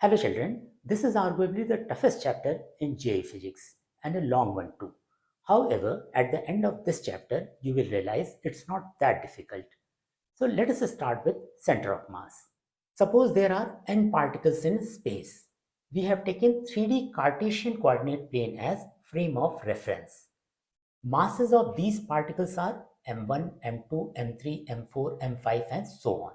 Hello children, this is arguably the toughest chapter in JEE physics and a long one too. However, at the end of this chapter, you will realize it's not that difficult. So let us start with center of mass. Suppose there are n particles in space. We have taken 3D Cartesian coordinate plane as frame of reference. Masses of these particles are m1, m2, m3, m4, m5 and so on.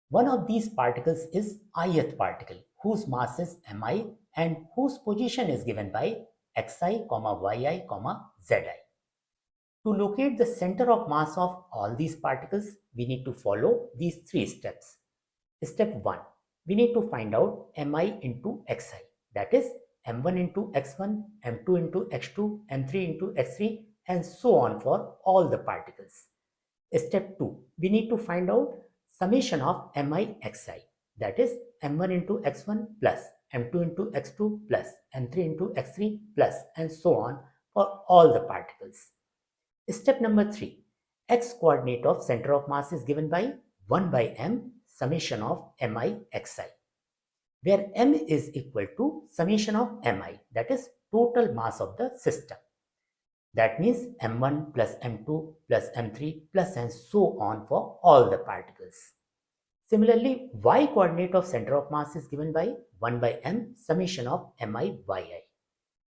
One of these particles is ith particle, whose mass is mi and whose position is given by xi, yi, zi. To locate the center of mass of all these particles, we need to follow these three steps. Step 1. We need to find out mi into xi, that is m1 into x1, m2 into x2, m3 into x3 and so on for all the particles. Step 2. We need to find out summation of mi xi, that is m1 into x1 plus m2 into x2 plus m3 into x3 plus and so on for all the particles. Step number 3. X coordinate of center of mass is given by 1 by m summation of mi xi, where m is equal to summation of mi, that is total mass of the system. That means m1 plus m2 plus m3 plus and so on for all the particles. Similarly, y coordinate of center of mass is given by 1 by m summation of mi yi,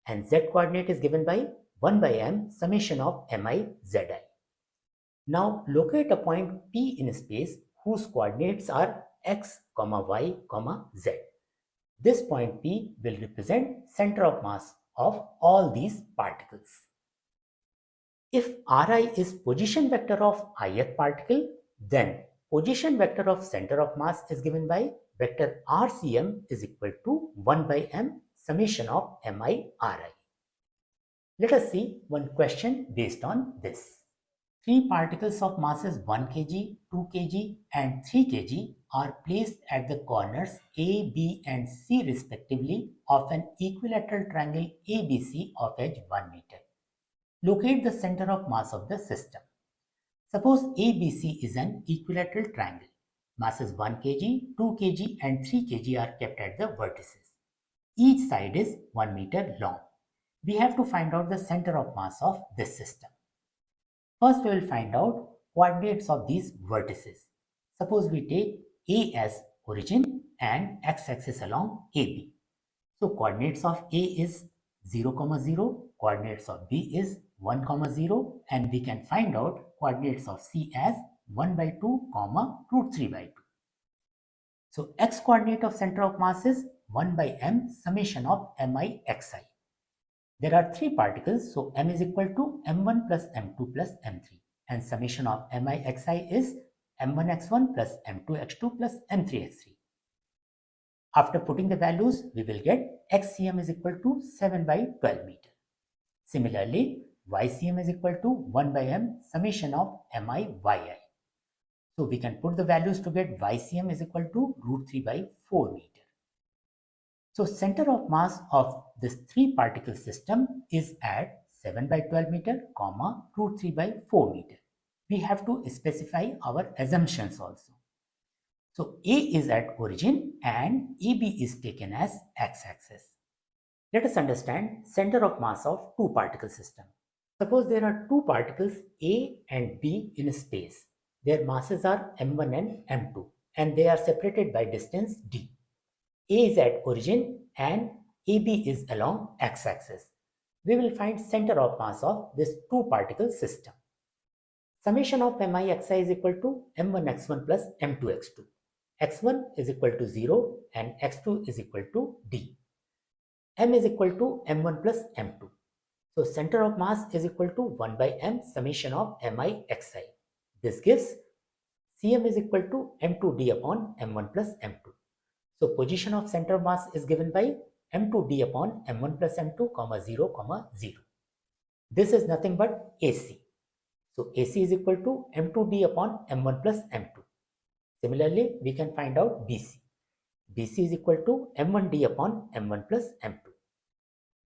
and z coordinate is given by 1 by m summation of mi zi. Now locate a point P in space whose coordinates are x, y, z. This point P will represent center of mass of all these particles. If Ri is position vector of ith particle, then position vector of center of mass is given by vector RCM is equal to 1 by m summation of mi Ri. Let us see one question based on this. Three particles of masses 1 kg, 2 kg and 3 kg are placed at the corners A, B and C respectively of an equilateral triangle ABC of edge 1 meter. Locate the center of mass of the system. Suppose ABC is an equilateral triangle. Masses 1 kg, 2 kg and 3 kg are kept at the vertices. Each side is 1 meter long. We have to find out the center of mass of this system. First we will find out coordinates of these vertices. Suppose we take A as origin and x-axis along AB. So coordinates of A is 0, 0, coordinates of B is 1, 0 and we can find out coordinates of C as 1 by 2, root 3 by 2. So x coordinate of center of mass is 1 by m summation of mi xi. There are three particles, so m is equal to m1 plus m2 plus m3 and summation of mi xi is m1x1 plus m2x2 plus m3x3. After putting the values, we will get xcm is equal to 7 by 12 meter. Similarly, ycm is equal to 1 by m summation of mi yi. So we can put the values to get ycm is equal to root 3 by 4 meter. So center of mass of this three particle system is at 7 by 12 meter, root 3 by 4 meter. We have to specify our assumptions also. So A is at origin and AB is taken as x-axis. Let us understand center of mass of two particle system. Suppose there are two particles A and B in space. Their masses are m1 and m2 and they are separated by distance d. A is at origin and AB is along x-axis. We will find center of mass of this two particle system. Summation of mi xi is equal to m1x1 plus m2x2. x1 is equal to 0 and x2 is equal to d. M is equal to m1 plus m2. So center of mass is equal to 1 by m summation of mi xi. This gives Cm is equal to m2d upon m1 plus m2. So position of center of mass is given by m2d upon m1 plus m2, 0, 0. This is nothing but AC. So AC is equal to m2d upon m1 plus m2. Similarly, we can find out BC. BC is equal to m1d upon m1 plus m2.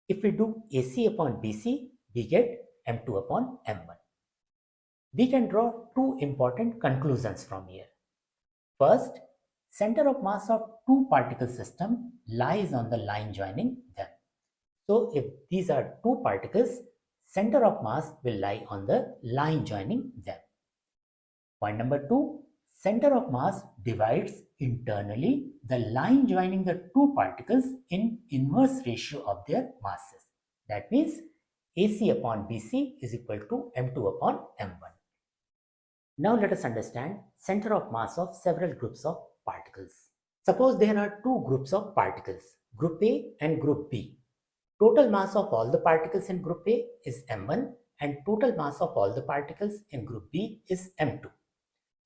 If we do AC upon BC, we get m2 upon m1. We can draw two important conclusions from here. First, center of mass of two particle system lies on the line joining them. So if these are two particles, center of mass will lie on the line joining them. Point number 2, center of mass divides internally the line joining the two particles in inverse ratio of their masses. That means AC upon BC is equal to M2 upon M1. Now let us understand center of mass of several groups of particles. Suppose there are two groups of particles, group A and group B. Total mass of all the particles in group A is M1 and total mass of all the particles in group B is M2.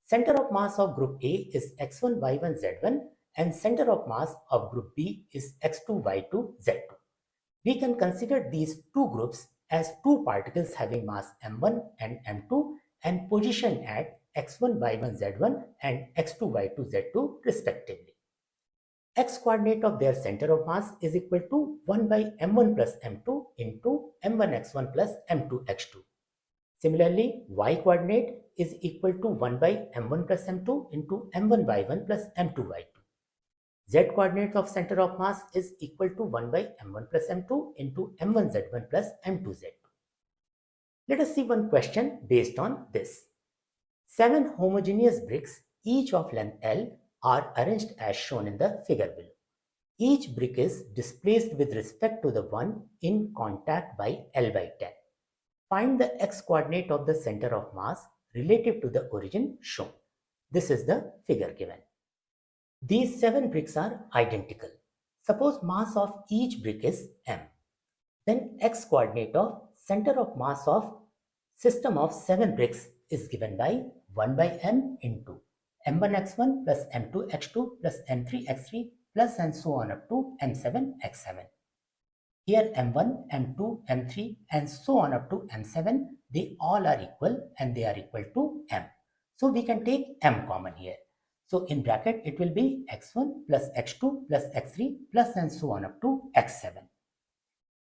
Center of mass of group A is x1, y1, z1 and center of mass of group B is x2, y2, z2. We can consider these two groups as two particles having mass m1 and m2 and position at x1, y1, z1 and x2, y2, z2 respectively. X coordinate of their center of mass is equal to 1 by m1 plus m2 into m1x1 plus m2x2. Similarly, y coordinate is equal to 1 by m1 plus m2 into m1y1 plus m2y2. Z coordinate of center of mass is equal to 1 by m1 plus m2 into m1z1 plus m2z2. Let us see one question based on this. 7 homogeneous bricks, each of length L, are arranged as shown in the figure below. Each brick is displaced with respect to the one in contact by L by 10. Find the x coordinate of the center of mass relative to the origin shown. This is the figure given. These 7 bricks are identical. Suppose mass of each brick is m. Then x coordinate of center of mass of system of 7 bricks is given by 1 by m into m1x1 plus m2x2 plus m3x3 plus and so on up to m7x7. Here m1, m2, m3 and so on up to m7, they all are equal and they are equal to m. So we can take m common here. So in bracket it will be x1 plus x2 plus x3 plus and so on up to x7.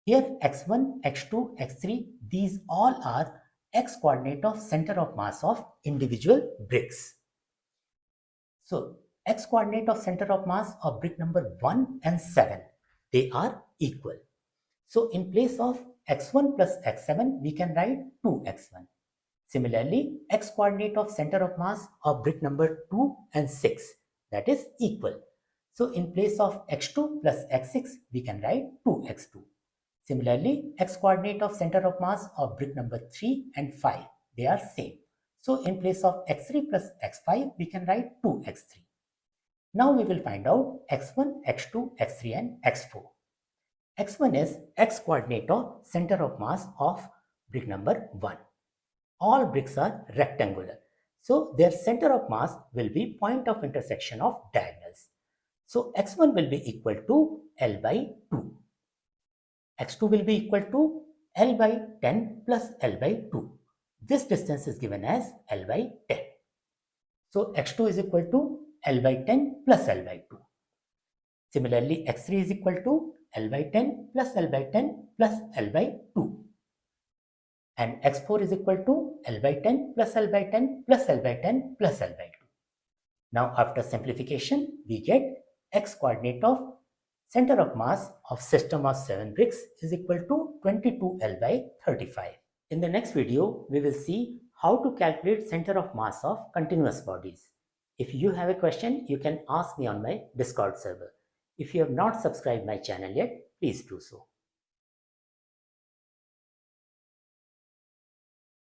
Here x1, x2, x3, these all are x coordinate of center of mass of individual bricks. So x coordinate of center of mass of brick number 1 and 7, they are equal. So in place of x1 plus x7, we can write 2x1. Similarly, x coordinate of center of mass of brick number 2 and 6, that is equal. So in place of x2 plus x6, we can write 2x2. Similarly, x coordinate of center of mass of brick number 3 and 5, they are same. So in place of x3 plus x5, we can write 2x3. Now we will find out x1, x2, x3 and x4. x1 is x coordinate of center of mass of brick number 1. All bricks are rectangular. So their center of mass will be point of intersection of diagonals. So x1 will be equal to L by 2. x2 will be equal to L by 10 plus L by 2. This distance is given as L by 10. So x2 is equal to L by 10 plus L by 2. Similarly, x3 is equal to L by 10 plus L by 10 plus L by 2. And x4 is equal to L by 10 plus L by 10 plus L by 10 plus L by 2. Now after simplification, we get x coordinate of center of mass of system of 7 bricks is equal to 22L by 35. In the next video, we will see how to calculate center of mass of continuous bodies. If you have a question, you can ask me on my Discord server. If you have not subscribed my channel yet, please do so.